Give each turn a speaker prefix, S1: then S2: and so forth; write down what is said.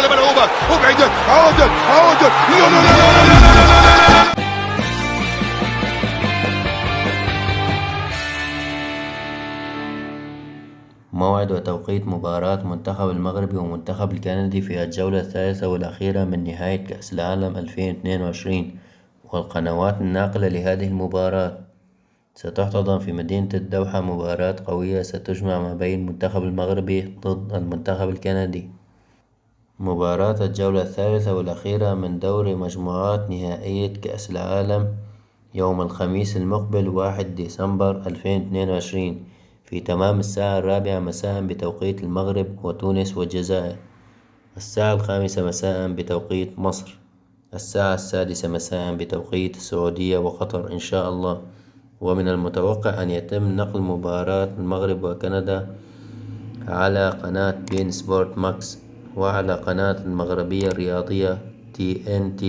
S1: محاولة ملعوبة وبعيدة، عودة لا لا لا لا لا لا لا.
S2: موعد وتوقيت مباراة منتخب المغرب ومنتخب الكندي في الجولة الثالثة والأخيرة من نهائي كأس العالم 2022 والقنوات الناقلة لهذه المباراة. ستحتضن في مدينة الدوحة مباراة قوية ستجمع ما بين المنتخب المغربي ضد المنتخب الكندي. مباراة الجولة الثالثة والأخيرة من دور مجموعات نهائية كأس العالم يوم الخميس المقبل 1 ديسمبر 2022 في تمام الساعة 4 مساء بتوقيت المغرب وتونس والجزائر، الساعة 5 مساء بتوقيت مصر، الساعة 6 مساء بتوقيت السعودية وقطر إن شاء الله. ومن المتوقع أن يتم نقل مباراة المغرب وكندا على قناة بين سبورت ماكس وعلى قناة المغربية الرياضية TNT.